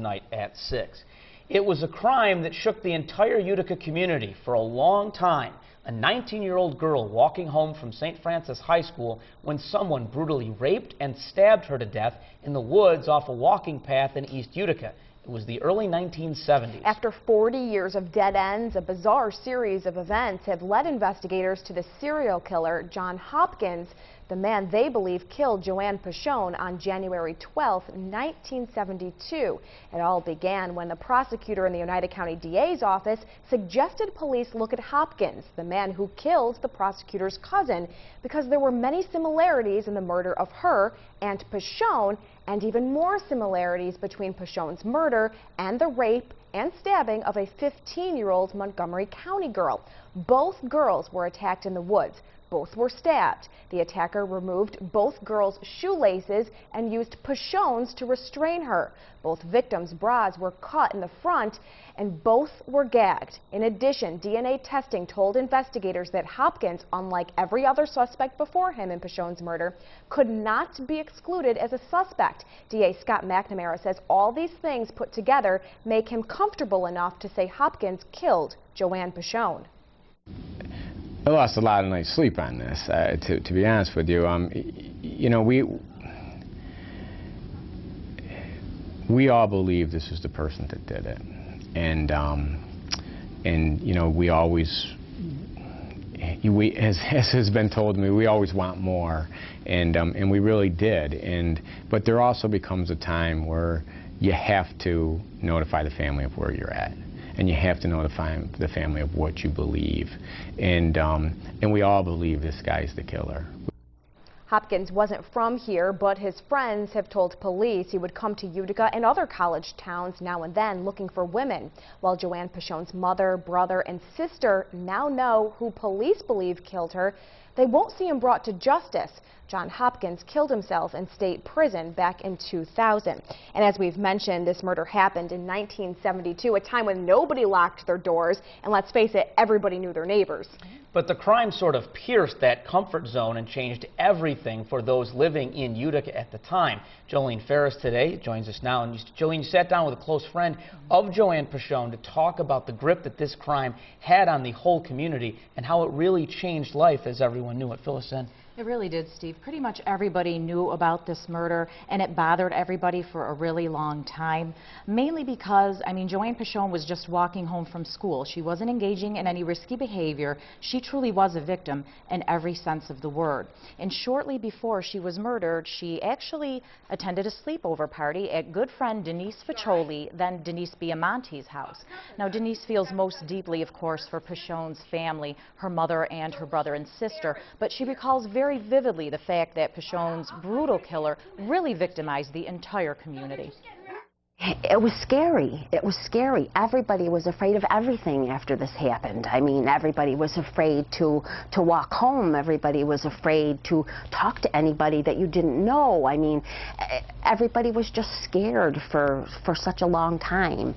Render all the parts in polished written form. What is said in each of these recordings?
tonight at 6. It was a crime that shook the entire Utica community for a long time. A 19-year-old girl walking home from St. Francis High School when someone brutally raped and stabbed her to death in the woods off a walking path in East Utica. It was the early 1970s. After 40 years of dead ends, a bizarre series of events have led investigators to the serial killer, John Hopkins, the man they believe killed JoAnne Picheone on January 12, 1972. It all began when the prosecutor in the United County DA's office suggested police look at Hopkins, the man who killed the prosecutor's cousin, because there were many similarities in the murder of her and Picheone, and even more similarities between Picheone's murder and the rape and stabbing of a 15-year-old Montgomery County girl. Both girls were attacked in the woods. Both were stabbed. The attacker removed both girls' shoelaces and used Picheone's to restrain her. Both victims' bras were cut in the front and both were gagged. In addition, DNA testing told investigators that Hopkins, unlike every other suspect before him in Picheone's murder, could not be excluded as a suspect. DA Scott McNamara says all these things put together make him comfortable enough to say Hopkins killed JoAnne Picheone. I lost a lot of night's sleep on this, to be honest with you. You know, we all believe this is the person that did it, and you know, we always, as has been told to me, we always want more, and we really did. But there also becomes a time where you have to notify the family of where you're at. And you have to notify the family of what you believe. And we all believe this guy's the killer. Hopkins wasn't from here, but his friends have told police he would come to Utica and other college towns now and then looking for women. While JoAnne Picheone's mother, brother, and sister now know who police believe killed her, they won't see him brought to justice. John Hopkins killed himself in state prison back in 2000. And as we've mentioned, this murder happened in 1972, a time when nobody locked their doors, and let's face it, everybody knew their neighbors. But the crime sort of pierced that comfort zone and changed everything for those living in Utica at the time. Jolene Ferris today joins us now. And Jolene, you sat down with a close friend of JoAnne Picheone to talk about the grip that this crime had on the whole community and how it really changed life as everyone knew it. Fill us in. It really did, Steve. Pretty much everybody knew about this murder, and it bothered everybody for a really long time, mainly because, I mean, JoAnne Picheone was just walking home from school. She wasn't engaging in any risky behavior. She truly was a victim in every sense of the word. And shortly before she was murdered, she actually attended a sleepover party at good friend Denise Picheone, then Denise Biamonte's house. Now, Denise feels most deeply, of course, for Picheone's family, her mother and her brother and sister, but she recalls very vividly the fact that Picheone's brutal killer really victimized the entire community. It was scary. It was scary. Everybody was afraid of everything after this happened. I mean, everybody was afraid to walk home. Everybody was afraid to talk to anybody that you didn't know. I mean, everybody was just scared for such a long time.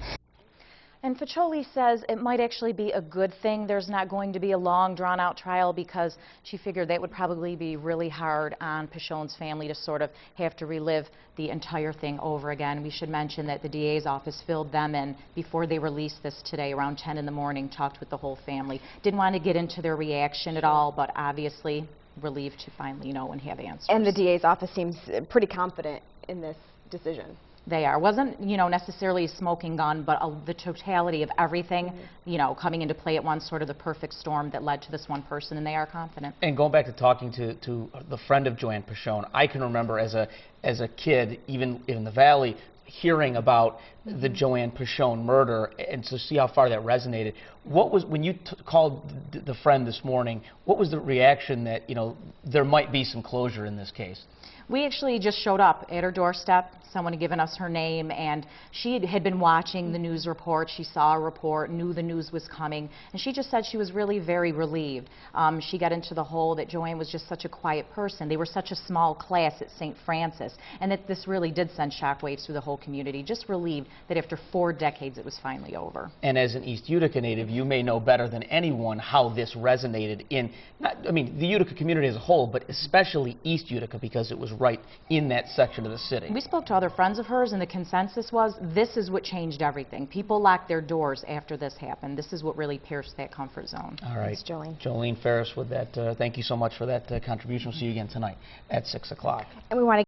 And Picheone says it might actually be a good thing there's not going to be a long, drawn-out trial, because she figured that would probably be really hard on Picheone's family to sort of have to relive the entire thing over again. We should mention that the DA's office filled them in before they released this today around 10 in the morning, talked with the whole family. Didn't want to get into their reaction at all, but obviously relieved to finally know and have answers. And the DA's office seems pretty confident in this decision. They are. Wasn't, you know, necessarily a smoking gun, but the totality of everything, you know, coming into play at once, sort of the perfect storm that led to this one person, and they are confident. And going back to talking to the friend of JoAnne Picheone, I can remember as a kid, even in the Valley, hearing about the JoAnne Picheone murder, and so see how far that resonated. What was, when you called the friend this morning, what was the reaction that, you know, there might be some closure in this case? We actually just showed up at her doorstep. Someone had given us her name, and she had been watching the news report. She saw a report, knew the news was coming, and she just said she was really very relieved. She got into the whole that JoAnne was just such a quiet person. They were such a small class at St. Francis, and that this really did send shockwaves through the whole community. Just relieved that after 4 decades it was finally over. And as an East Utica native, you may know better than anyone how this resonated in, the Utica community as a whole, but especially East Utica, because it was right in that section of the city. We spoke to other friends of hers, and the consensus was this is what changed everything. People locked their doors after this happened. This is what really pierced that comfort zone. All right. Thanks, Jolene. Jolene Ferris with that. Thank you so much for that contribution. We'll see you again tonight at 6 o'clock. And we want to